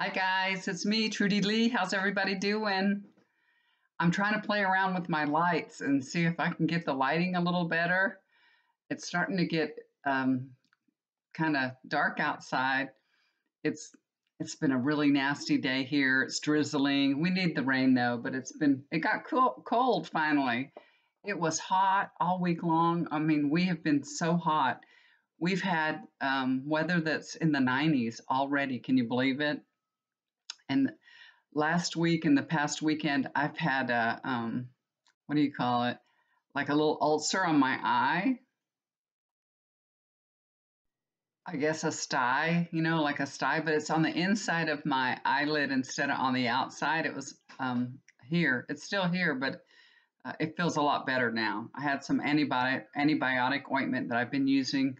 Hi guys, it's me, Trudy Lee. How's everybody doing? I'm trying to play around with my lights and see if I can get the lighting a little better. It's starting to get kind of dark outside. It's it's been a really nasty day here. It's drizzling. We need the rain though, but it got cold finally. It was hot all week long. I mean, we have been so hot. We've had weather that's in the 90s already. Can you believe it? And last week and the past weekend, I've had a what do you call it? Like a little ulcer on my eye. I guess a sty, like a sty, but it's on the inside of my eyelid instead of on the outside. It was here. It's still here, but it feels a lot better now. I had some antibiotic ointment that I've been using,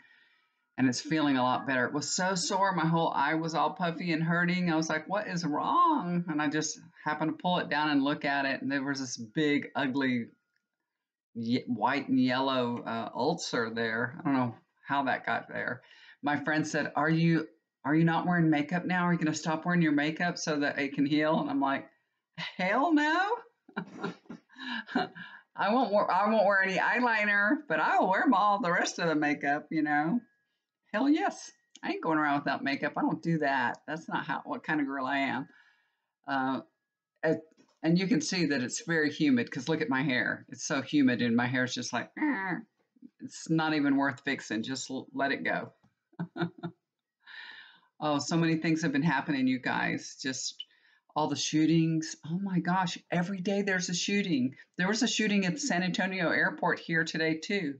and it's feeling a lot better. It was so sore. My whole eye was all puffy and hurting. I was like, what is wrong? And I just happened to pull it down and look at it. And there was this big, ugly, white and yellow ulcer there. I don't know how that got there. My friend said, are you not wearing makeup now? Are you going to stop wearing your makeup so that it can heal? And I'm like, hell no. I won't wear any eyeliner, but I will wear all the rest of the makeup. Hell yes. I ain't going around without makeup. I don't do that. That's not what kind of girl I am. Uh, and, and you can see that it's very humid because look at my hair. It's so humid and my hair's just like, it's not even worth fixing. Just let it go. Oh, so many things have been happening, you guys. Just all the shootings. Oh my gosh, every day there's a shooting. There was a shooting at the San Antonio airport here today too.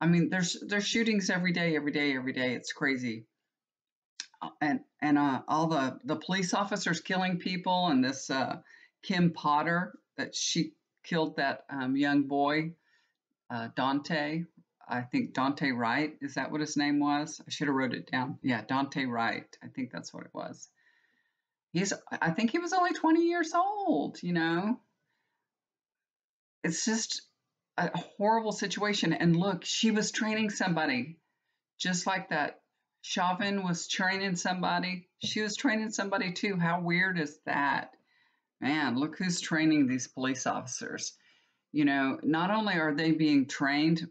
I mean, there's shootings every day, every day, every day. It's crazy. And all the police officers killing people, and this Kim Potter that she killed that young boy, Dante. I think Dante Wright. Is that what his name was? I should have wrote it down. Yeah, Dante Wright. I think that's what it was. I think he was only 20 years old. It's just a horrible situation. And look, she was training somebody just like that. Chauvin was training somebody. She was training somebody too. How weird is that? Man, look who's training these police officers. Not only are they being trained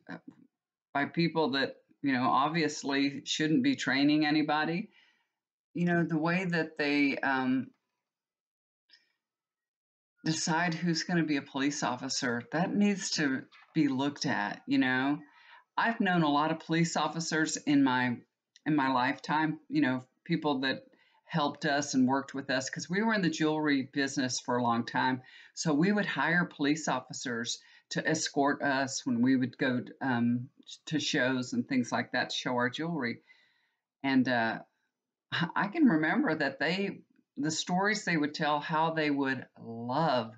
by people that, obviously shouldn't be training anybody, the way that they decide who's going to be a police officer, that needs to be looked at. I've known a lot of police officers in my lifetime, people that helped us and worked with us because we were in the jewelry business for a long time. So we would hire police officers to escort us when we would go to shows and things like that to show our jewelry. And I can remember that the stories they would tell, how they would love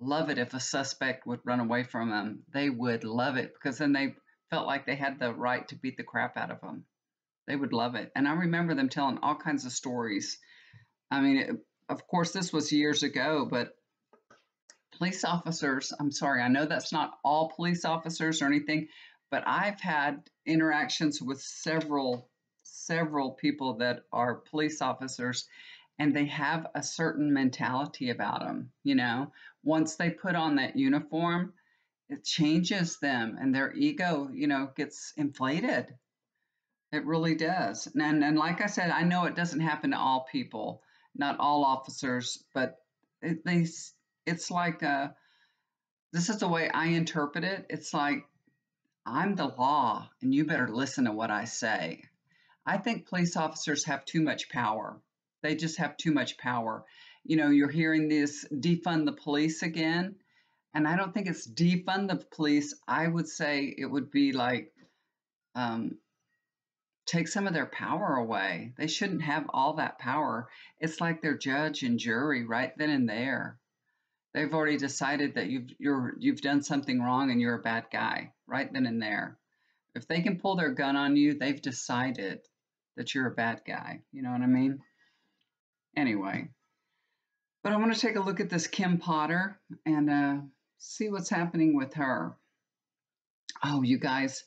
it if a suspect would run away from them. They would love it because then they felt like they had the right to beat the crap out of them. They would love it. And I remember them telling all kinds of stories. I mean, of course, this was years ago, but police officers, I'm sorry, I know that's not all police officers or anything, but I've had interactions with several people that are police officers, and they have a certain mentality about them. Once they put on that uniform, it changes them and their ego, gets inflated. It really does. And like I said, I know it doesn't happen to all people, not all officers, but it's like this is the way I interpret it. It's like I'm the law and you better listen to what I say. I think police officers have too much power. They just have too much power. You're hearing this defund the police again, and I don't think it's defund the police. I would say it would be like um, take some of their power away. They shouldn't have all that power. It's like they're judge and jury right then and there. They've already decided that you've done something wrong and you're a bad guy right then and there. If they can pull their gun on you, they've decided that you're a bad guy. You know what I mean? Anyway, but I want to take a look at this Kim Potter and see what's happening with her. Oh, you guys,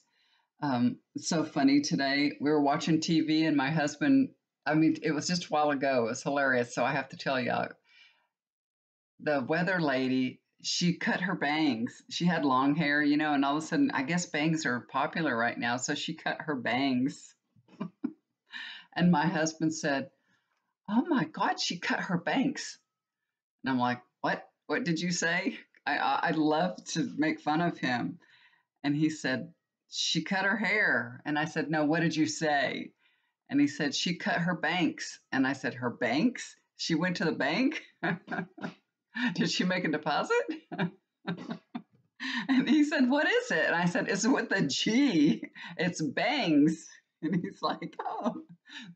it's so funny today. We were watching TV and my husband I mean, it was just a while ago. It was hilarious. So I have to tell you, the weather lady, she cut her bangs. She had long hair, and all of a sudden, I guess bangs are popular right now. So she cut her bangs. And my husband said, "Oh my God, she cut her bangs." And I'm like, "What? What did you say?" I'd love to make fun of him. And he said, "She cut her hair." And I said, "No, what did you say?" And he said, "She cut her banks." And I said, "Her banks? She went to the bank? Did she make a deposit?" And he said, "What is it?" And I said, "It's with a G. It's bangs." And he's like, "Oh,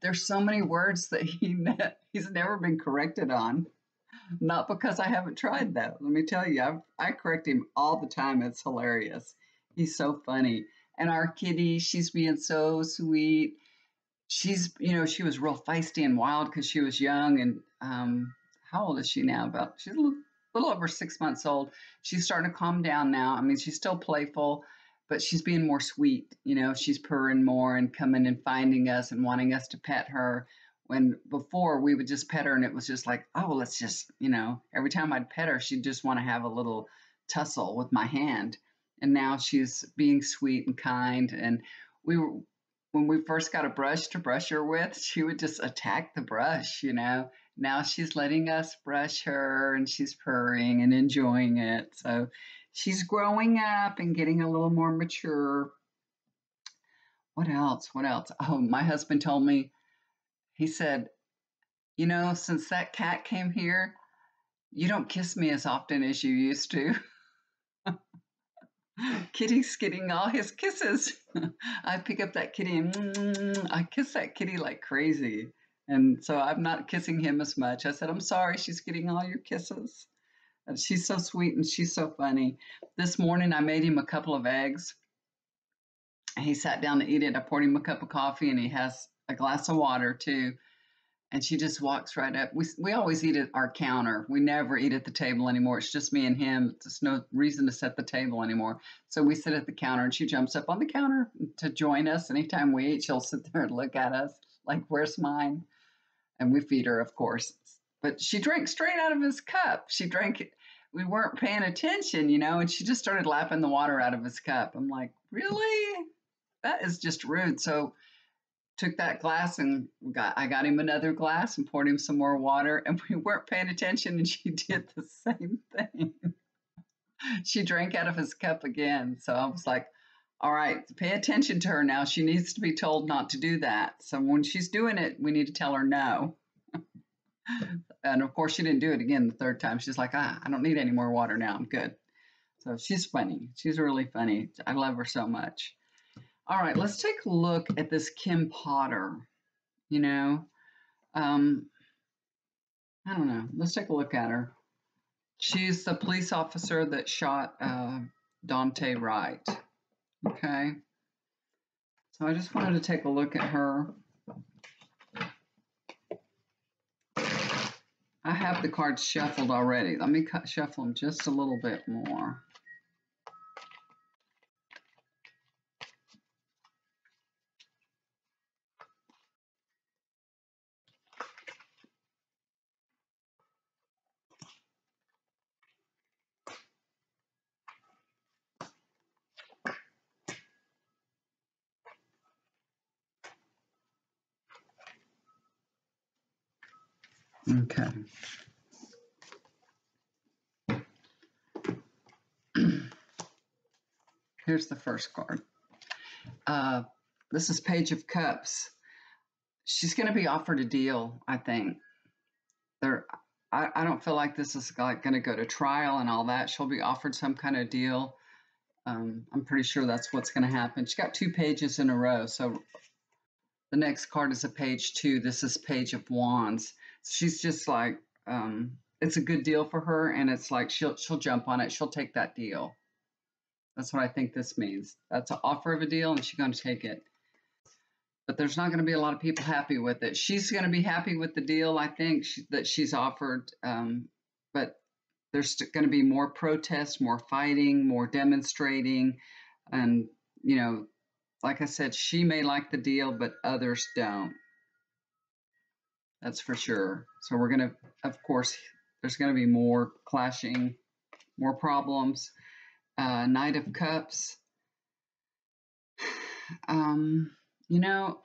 there's so many words that he's never been corrected on. Not because I haven't tried though. Let me tell you, I correct him all the time. It's hilarious. He's so funny. And our kitty, she's being so sweet. She was real feisty and wild because she was young. And how old is she now? She's a little over 6 months old. She's starting to calm down now. I mean, she's still playful, but she's being more sweet. She's purring more and coming and finding us and wanting us to pet her. When before we would just pet her and it was just like, oh, let's just, every time I'd pet her, she'd just want to have a little tussle with my hand. And now she's being sweet and kind. And we were when we first got a brush to brush her with, she would just attack the brush. Now she's letting us brush her and she's purring and enjoying it. So she's growing up and getting a little more mature. What else? What else? Oh, my husband told me, he said, since that cat came here, you don't kiss me as often as you used to. Kitty's getting all his kisses. I pick up that kitty and I kiss that kitty like crazy. And so I'm not kissing him as much. I said, "I'm sorry, she's getting all your kisses." And she's so sweet and she's so funny. This morning I made him a couple of eggs. He sat down to eat it. I poured him a cup of coffee and he has a glass of water too. And she just walks right up. We always eat at our counter. We never eat at the table anymore. It's just me and him. There's no reason to set the table anymore. So we sit at the counter, and she jumps up on the counter to join us. Anytime we eat, she'll sit there and look at us like, "Where's mine?" And we feed her, of course. But she drank straight out of his cup. She drank it. We weren't paying attention, and she just started lapping the water out of his cup. I'm like, "Really? That is just rude." So took that glass and I got him another glass and poured him some more water, and we weren't paying attention and she did the same thing. She drank out of his cup again. So I was like, all right, pay attention to her now. She needs to be told not to do that. So when she's doing it, we need to tell her no. And of course, she didn't do it again the third time. She's like, I don't need any more water now. I'm good. So she's funny. She's really funny. I love her so much. All right, let's take a look at this Kim Potter. You know, um, I don't know. Let's take a look at her. She's the police officer that shot Dante Wright. Okay. So I just wanted to take a look at her. I have the cards shuffled already. Let me shuffle them just a little bit more. Okay. Here's the first card. This is Page of Cups. She's going to be offered a deal, I think. I don't feel like this is like going to go to trial and all that. She'll be offered some kind of deal. I'm pretty sure that's what's going to happen. She got 2 pages in a row. So the next card is a page 2. This is Page of Wands. She's just like, it's a good deal for her, and it's like she'll jump on it. She'll take that deal. That's what I think this means. That's an offer of a deal, and she's going to take it. But there's not going to be a lot of people happy with it. She's going to be happy with the deal, I think, that she's offered. But there's going to be more protests, more fighting, more demonstrating. And, like I said, she may like the deal, but others don't. That's for sure. So we're going to, of course, there's going to be more clashing, more problems. Knight of Cups. Um, you know,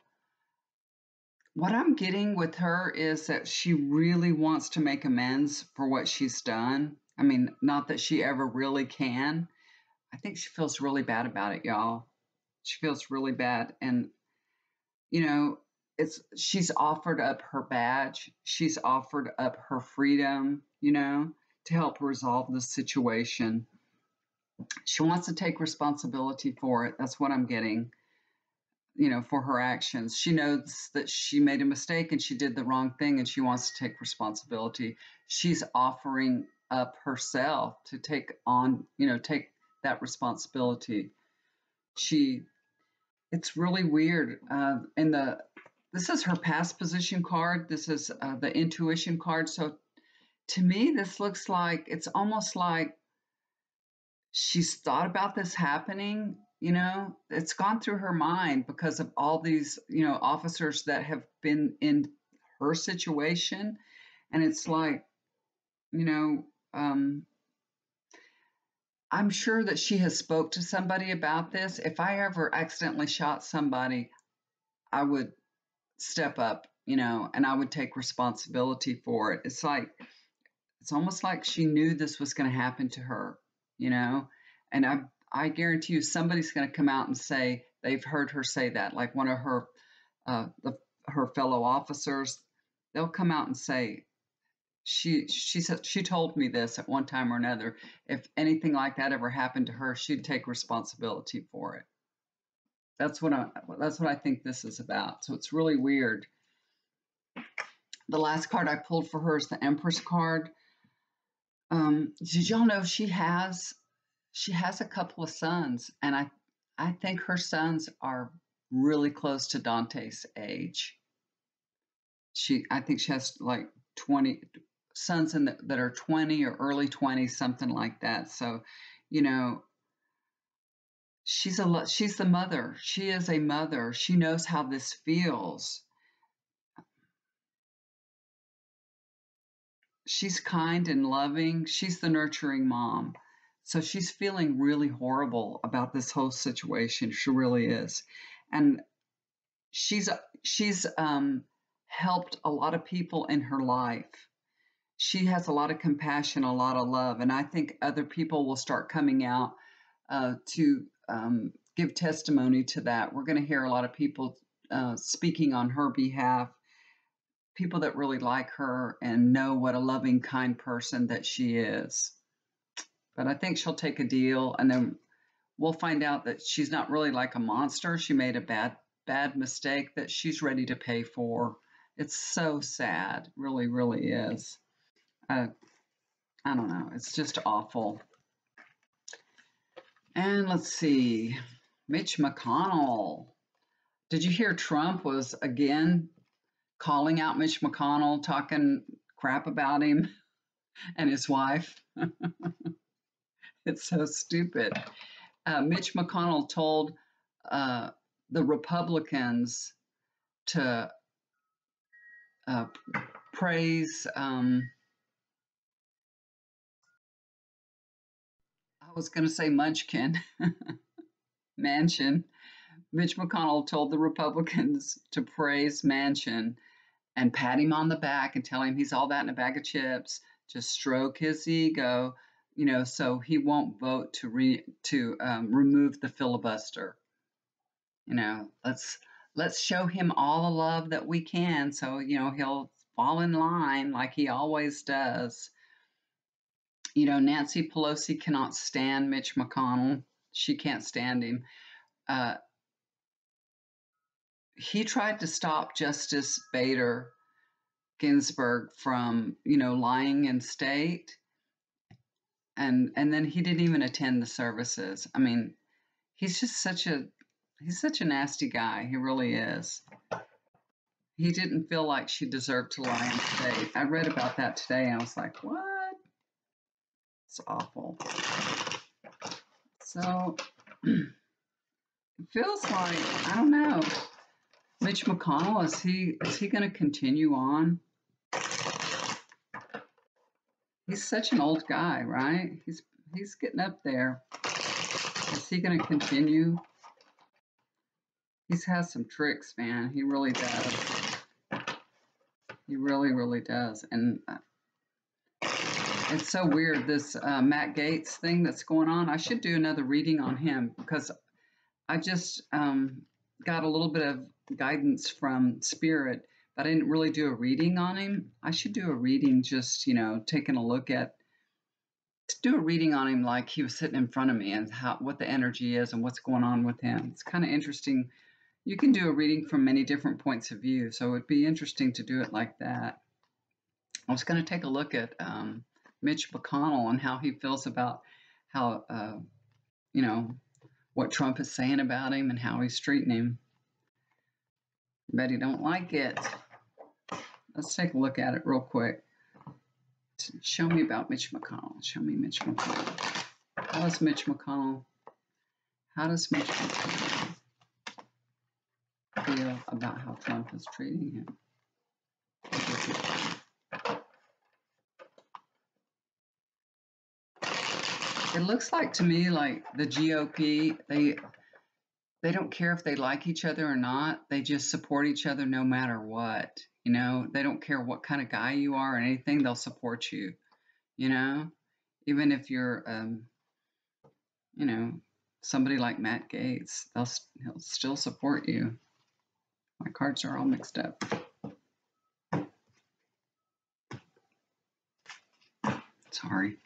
what I'm getting with her is that she really wants to make amends for what she's done. I mean, not that she ever really can. I think she feels really bad about it, y'all. She feels really bad. And, you know, she's offered up her badge, she's offered up her freedom, to help resolve the situation. She wants to take responsibility for it. That's what I'm getting, for her actions. She knows that she made a mistake and she did the wrong thing and she wants to take responsibility. She's offering up herself to take that responsibility. It's really weird. This is her past position card. This is the intuition card. So to me, this looks like it's almost like she's thought about this happening. It's gone through her mind because of all these, officers that have been in her situation. And it's like, you know, um, I'm sure that she has spoke to somebody about this. If I ever accidentally shot somebody, I would step up, and I would take responsibility for it. It's almost like she knew this was going to happen to her, and I guarantee you somebody's going to come out and say they've heard her say that, like one of her fellow officers. They'll come out and say she said she told me this at one time or another. If anything like that ever happened to her, she'd take responsibility for it. That's what I think this is about. So it's really weird. The last card I pulled for her is the Empress card. Did y'all know she has a couple of sons, and I think her sons are really close to Dante's age. I think she has like 20 sons that are 20 or early 20s, something like that. So, she's the mother. She is a mother. She knows how this feels. She's kind and loving. She's the nurturing mom. So she's feeling really horrible about this whole situation. She really is. And she's helped a lot of people in her life. She has a lot of compassion, a lot of love, and I think other people will start coming out to give testimony to that. We're going to hear a lot of people speaking on her behalf, people that really like her and know what a loving, kind person that she is. But I think she'll take a deal, and then we'll find out that she's not really like a monster. She made a bad mistake that she's ready to pay for. It's so sad, really, really is. I don't know. It's just awful. And let's see, Mitch McConnell. Did you hear Trump was again calling out Mitch McConnell, talking crap about him and his wife? It's so stupid. Mitch McConnell told the Republicans to praise, I was going to say Munchkin, Manchin. Mitch McConnell told the Republicans to praise Manchin and pat him on the back and tell him he's all that in a bag of chips, just stroke his ego, so he won't vote to remove the filibuster. Let's show him all the love that we can, so he'll fall in line like he always does. Nancy Pelosi cannot stand Mitch McConnell. She can't stand him. He tried to stop Justice Bader Ginsburg from, lying in state, and then he didn't even attend the services. I mean, he's such a nasty guy. He really is. He didn't feel like she deserved to lie in state. I read about that today, and I was like, what? It's awful. So it feels like, I don't know, Mitch McConnell, is he going to continue on? He's such an old guy, right? He's getting up there. Is he going to continue? He's has some tricks, man. He really does. He really, really does. And it's so weird, this Matt Gaetz thing that's going on. I should do another reading on him because I just got a little bit of guidance from Spirit, but I didn't really do a reading on him. I should do a reading just, taking a look at, do a reading on him like he was sitting in front of me and what the energy is and what's going on with him. It's kind of interesting. You can do a reading from many different points of view, so it'd be interesting to do it like that. I was going to take a look at Mitch McConnell and how he feels about how, what Trump is saying about him and how he's treating him. Bet he don't like it. Let's take a look at it real quick. Show me about Mitch McConnell. Show me Mitch McConnell. How does Mitch McConnell feel about how Trump is treating him? It looks like to me like the GOP, they don't care if they like each other or not. They just support each other no matter what. They don't care what kind of guy you are or anything. They'll support you. Even if you're, somebody like Matt Gaetz, he'll still support you. My cards are all mixed up. Sorry.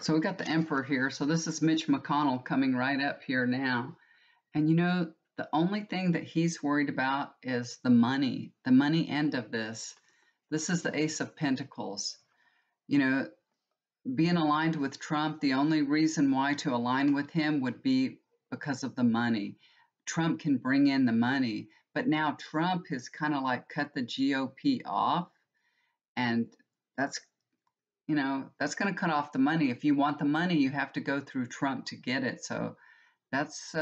So we got the Emperor here. So this is Mitch McConnell coming right up here now. And the only thing that he's worried about is the money end of this. This is the Ace of Pentacles. Being aligned with Trump, the only reason why to align with him would be because of the money. Trump can bring in the money, but now Trump has kind of like cut the GOP off, and that's that's going to cut off the money. If you want the money, you have to go through Trump to get it. So that's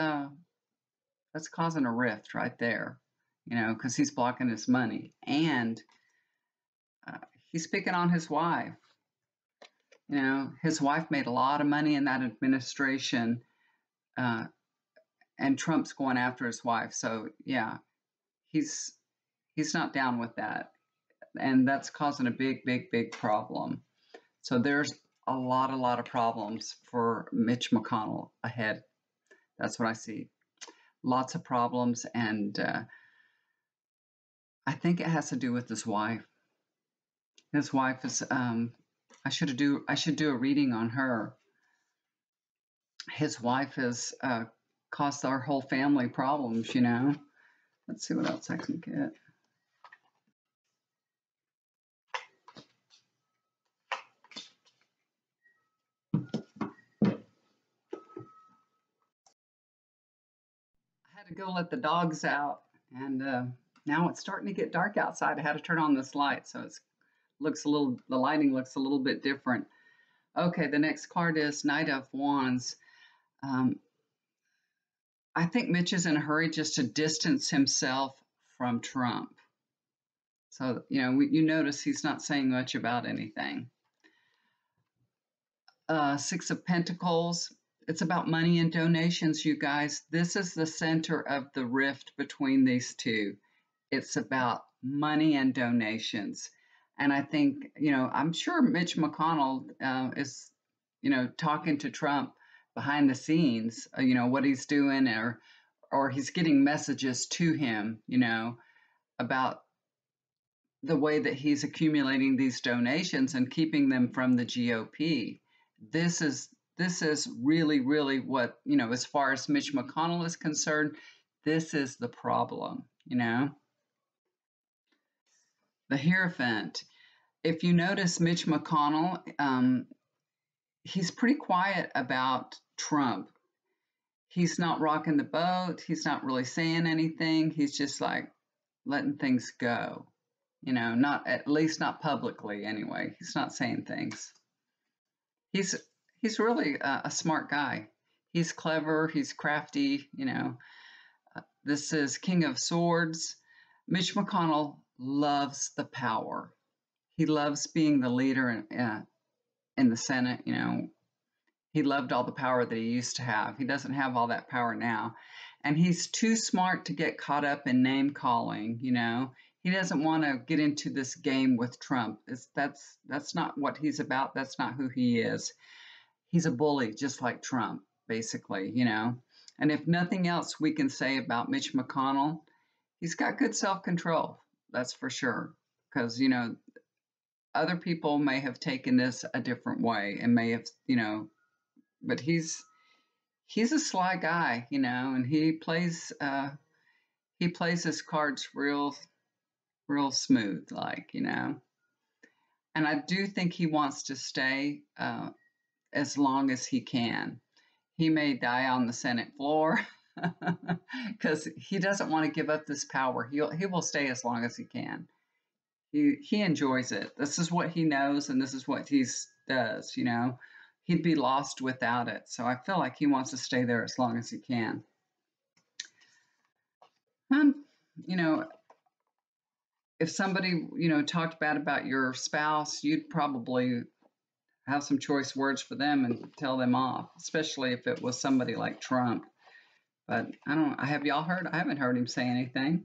causing a rift right there, because he's blocking his money, and he's picking on his wife. His wife made a lot of money in that administration, and Trump's going after his wife. So yeah, he's not down with that, and that's causing a big, big, big problem. So there's a lot of problems for Mitch McConnell ahead. That's what I see. Lots of problems, and I think it has to do with his wife. His wife is. I should do a reading on her. His wife has caused our whole family problems. Let's see what else I can get. I had to go let the dogs out, and now it's starting to get dark outside. I had to turn on this light, so the lighting looks a little bit different. Okay, the next card is Knight of Wands. I think Mitch is in a hurry just to distance himself from Trump. So, you notice he's not saying much about anything. Six of Pentacles. It's about money and donations, you guys. This is the center of the rift between these two. It's about money and donations. And I think, I'm sure Mitch McConnell is, talking to Trump behind the scenes, what he's doing, or he's getting messages to him, about the way that he's accumulating these donations and keeping them from the GOP. This is really, really what, as far as Mitch McConnell is concerned, this is the problem, The Hierophant. If you notice Mitch McConnell, he's pretty quiet about Trump. he's not rocking the boat. He's not really saying anything. He's just like letting things go. Not at least not publicly anyway. He's not saying things. He's he's really a smart guy. He's clever. He's crafty. This is King of Swords. Mitch McConnell loves the power. He loves being the leader in the Senate. He loved all the power that he used to have. He doesn't have all that power now. And he's too smart to get caught up in name calling. He doesn't want to get into this game with Trump. That's not what he's about. That's not who he is. He's a bully, just like Trump, basically. And if nothing else we can say about Mitch McConnell, he's got good self-control. That's for sure. Because, other people may have taken this a different way and may have, but he's a sly guy, and he plays his cards real smooth, like. And I do think he wants to stay as long as he can. He may die on the Senate floor because he doesn't want to give up this power. He will stay as long as he can. He enjoys it. This is what he knows, and this is what he does. He'd be lost without it. So I feel like he wants to stay there as long as he can. If somebody talked bad about your spouse, you'd probably have some choice words for them and tell them off, especially if it was somebody like Trump. But have y'all heard? I haven't heard him say anything.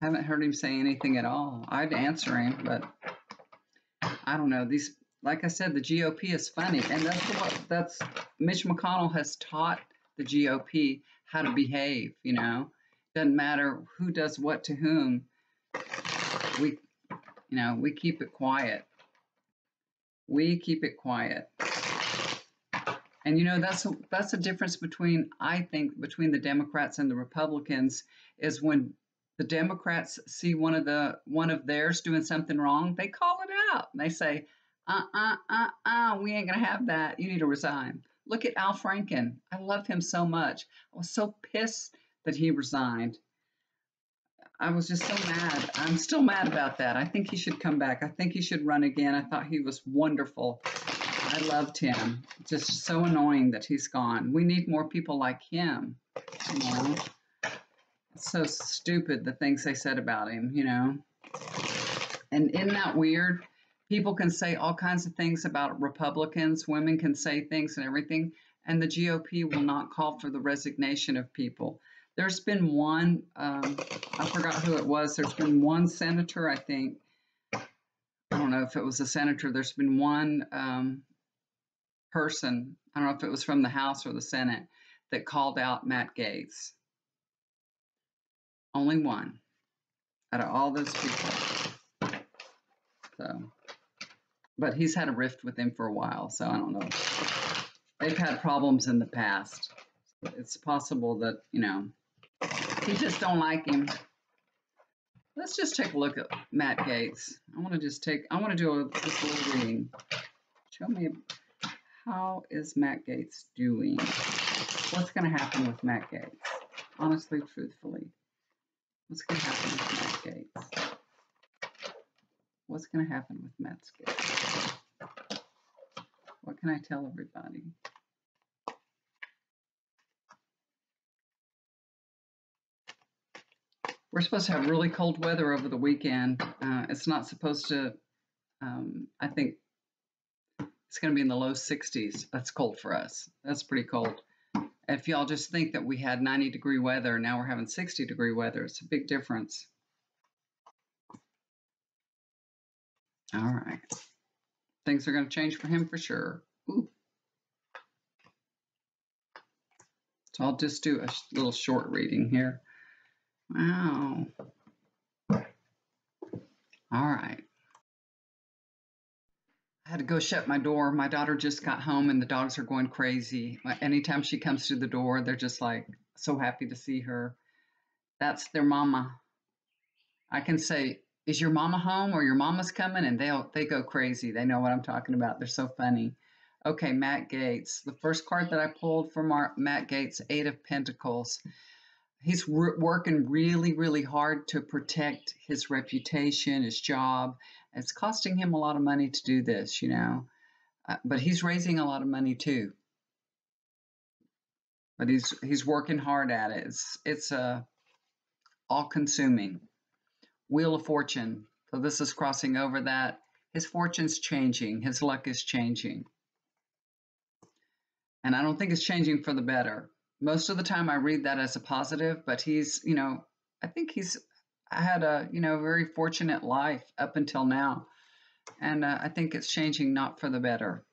I haven't heard him say anything at all. I'd answer him, but I don't know. Like I said, the GOP is funny, and that's Mitch McConnell has taught the GOP how to behave. Doesn't matter who does what to whom. We keep it quiet. We keep it quiet. And that's a difference between the Democrats and the Republicans is when the Democrats see one of theirs doing something wrong, they call it out. And they say, we ain't gonna have that. You need to resign. Look at Al Franken. I love him so much. I was so pissed that he resigned. I was just so mad. I'm still mad about that. I think he should come back. I think he should run again. I thought he was wonderful. I loved him. Just so annoying that he's gone. We need more people like him. It's so stupid, the things they said about him, And isn't that weird? People can say all kinds of things about Republicans. Women can say things and everything. And the GOP will not call for the resignation of people. There's been one, I forgot who it was. There's been one senator, I think. I don't know if it was a senator. There's been one person, I don't know if it was from the House or the Senate, that called out Matt Gaetz. Only one out of all those people. So, but he's had a rift with him for a while, so I don't know. They've had problems in the past. It's possible that, he just don't like him. Let's just take a look at Matt Gaetz. I want to do this little reading. Show me, how is Matt Gaetz doing? What's going to happen with Matt Gaetz? Honestly, truthfully. What's going to happen with Matt Gaetz? What's going to happen with Matt Gaetz? What can I tell everybody? We're supposed to have really cold weather over the weekend. It's not supposed to, I think it's going to be in the low 60s. That's cold for us. That's pretty cold. If y'all just think that we had 90-degree weather, now we're having 60-degree weather. It's a big difference. All right. Things are going to change for him for sure. Ooh. So I'll just do a little short reading here. Wow. All right. I had to go shut my door. My daughter just got home and the dogs are going crazy. Anytime she comes through the door, they're just like so happy to see her. That's their mama. I can say, is your mama home or your mama's coming? And they go crazy. They know what I'm talking about. They're so funny. Okay, Matt Gaetz. The first card that I pulled from Matt Gaetz, Eight of Pentacles. He's working really, really hard to protect his reputation, his job. It's costing him a lot of money to do this, but he's raising a lot of money too. But he's working hard at it. It's all consuming. Wheel of Fortune. So this is crossing over that. His fortune's changing. His luck is changing. And I don't think it's changing for the better. Most of the time I read that as a positive, but I think he's had a, very fortunate life up until now. And I think it's changing not for the better.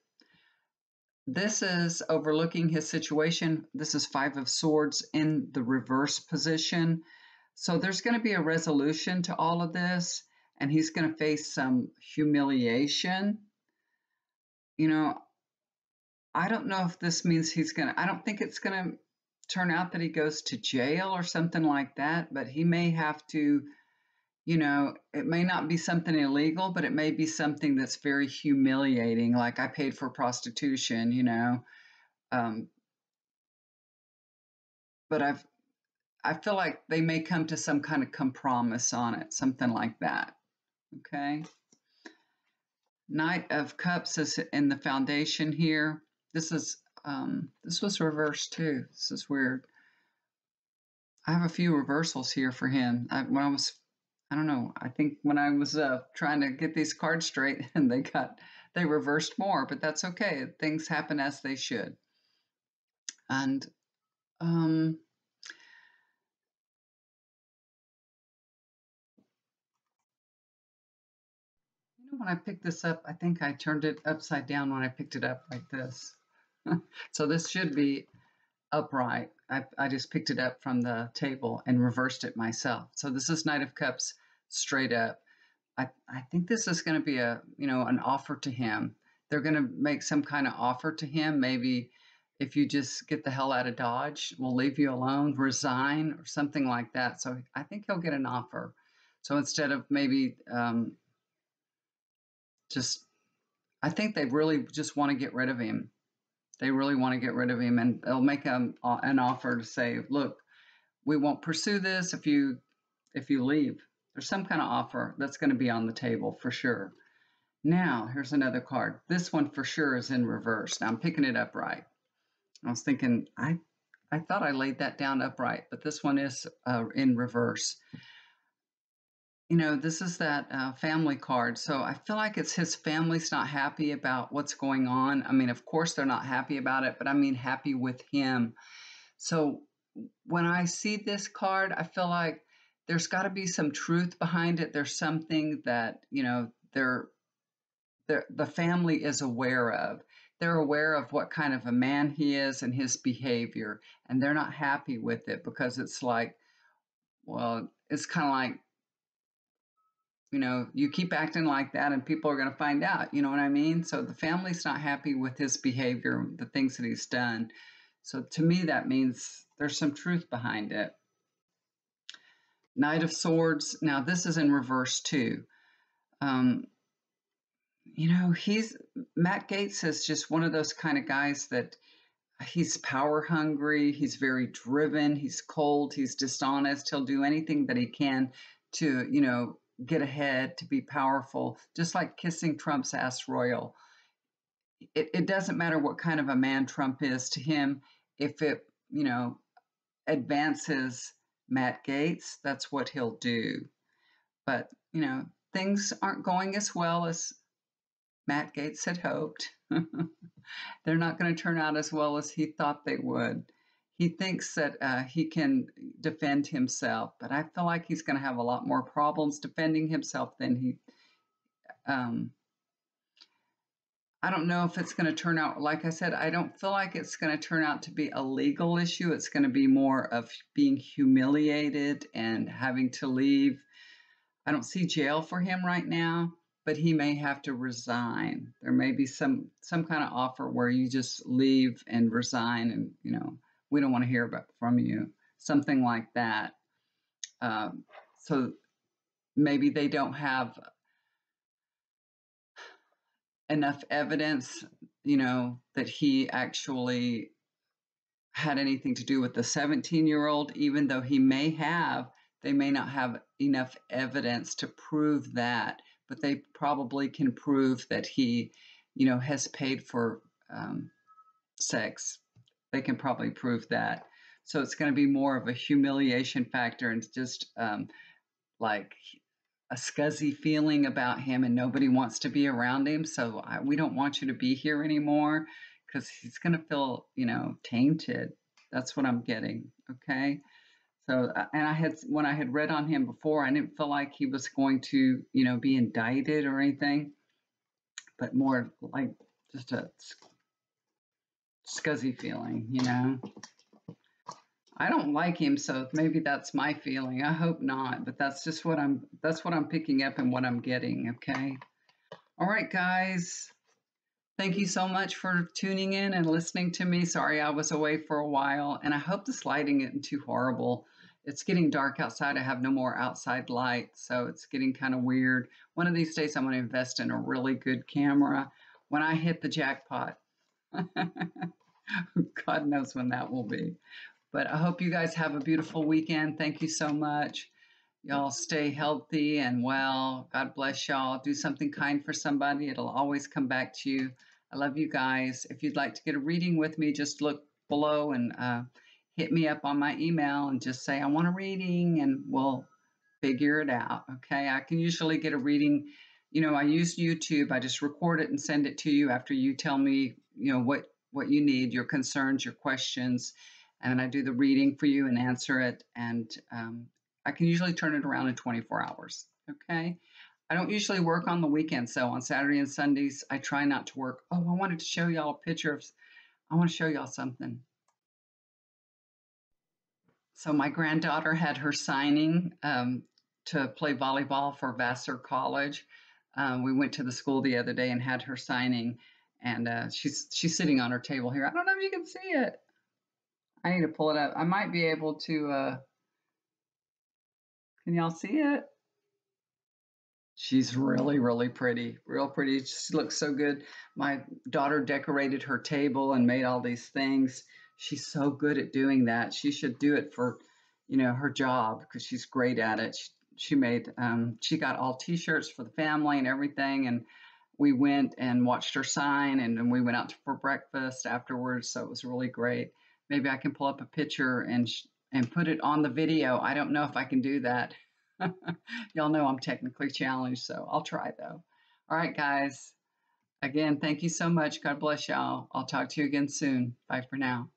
This is overlooking his situation. This is Five of Swords in the reverse position. So there's going to be a resolution to all of this, and he's going to face some humiliation. I don't know if this means I don't think it's going to turn out that he goes to jail or something like that, but he may have to, it may not be something illegal, but it may be something that's very humiliating, like I paid for prostitution. Um, but I feel like they may come to some kind of compromise on it, something like that. Okay. Knight of Cups is in the foundation here. This was reversed too. This is weird. I have a few reversals here for him. I don't know. I think when I was trying to get these cards straight, and they reversed more, but that's okay. Things happen as they should. And when I picked this up, I think I turned it upside down when I picked it up like this. So this should be upright. I just picked it up from the table and reversed it myself. So this is Knight of Cups straight up. I think this is going to be an offer to him. They're going to make some kind of offer to him. Maybe if you just get the hell out of Dodge, we'll leave you alone, resign, or something like that. So I think he'll get an offer. So instead of maybe I think they really just want to get rid of him. They really want to get rid of him, and they'll make an offer to say, look, we won't pursue this if you leave. There's some kind of offer that's going to be on the table for sure. Now, here's another card. This one for sure is in reverse. Now I'm picking it up right. I was thinking, I thought I laid that down upright, but this one is in reverse. This is that family card. So I feel like it's his family's not happy about what's going on. I mean, of course they're not happy about it, but I mean happy with him. So when I see this card, I feel like there's got to be some truth behind it. There's something that, the family is aware of. They're aware of what kind of a man he is and his behavior, and they're not happy with it because it's like, well, it's kind of like, you keep acting like that and people are going to find out, you know what I mean? So the family's not happy with his behavior, the things that he's done. So to me, that means there's some truth behind it. Knight of Swords. Now this is in reverse too. He's Matt Gaetz is just one of those kind of guys that he's power hungry. He's very driven. He's cold. He's dishonest. He'll do anything that he can to, get ahead, to be powerful, just like kissing Trump's ass royal. It doesn't matter what kind of a man Trump is to him. If it, advances Matt Gaetz, that's what he'll do. But, things aren't going as well as Matt Gaetz had hoped. They're not going to turn out as well as he thought they would. He thinks that he can defend himself, but I feel like he's going to have a lot more problems defending himself than he. I don't know if it's going to turn out, like I said, I don't feel like it's going to turn out to be a legal issue. It's going to be more of being humiliated and having to leave. I don't see jail for him right now, but he may have to resign. There may be some kind of offer where you just leave and resign, and we don't want to hear from you, something like that. So maybe they don't have enough evidence. that he actually had anything to do with the 17-year-old, even though they may not have enough evidence to prove that, but they probably can prove that he, has paid for sex. They can probably prove that. So it's going to be more of a humiliation factor and just like a scuzzy feeling about him, and nobody wants to be around him. So we don't want you to be here anymore because he's going to feel, tainted. That's what I'm getting. Okay. So, and when I had read on him before, I didn't feel like he was going to, be indicted or anything, but more like just a scuzzy feeling. I don't like him, so maybe that's my feeling. I hope not, but that's what I'm picking up and what I'm getting, okay? All right, guys. Thank you so much for tuning in and listening to me. Sorry I was away for a while, and I hope this lighting isn't too horrible. It's getting dark outside. I have no more outside light, so it's getting kind of weird. One of these days, I'm going to invest in a really good camera when I hit the jackpot. God knows when that will be. But I hope you guys have a beautiful weekend. Thank you so much. Y'all stay healthy and well. God bless y'all. Do something kind for somebody. It'll always come back to you. I love you guys. If you'd like to get a reading with me, just look below and hit me up on my email and just say, I want a reading, and we'll figure it out. Okay. I can usually get a reading. I use YouTube. I just record it and send it to you after you tell me, what you need, your concerns, your questions. And I do the reading for you and answer it. And I can usually turn it around in 24 hours. Okay. I don't usually work on the weekends. So on Saturday and Sundays, I try not to work. Oh, I wanted to show y'all a picture I want to show y'all something. So my granddaughter had her signing to play volleyball for Vassar College. We went to the school the other day and had her signing, and she's sitting on her table here. I don't know if you can see it. I need to pull it up. I might be able to. Can y'all see it? She's really, really pretty, real pretty. She looks so good. My daughter decorated her table and made all these things. She's so good at doing that. She should do it for, her job because she's great at it. She got all T-shirts for the family and everything. And we went and watched her sign, and then we went out for breakfast afterwards. So it was really great. Maybe I can pull up a picture and put it on the video. I don't know if I can do that. Y'all know I'm technically challenged, so I'll try though. All right, guys. Again, thank you so much. God bless y'all. I'll talk to you again soon. Bye for now.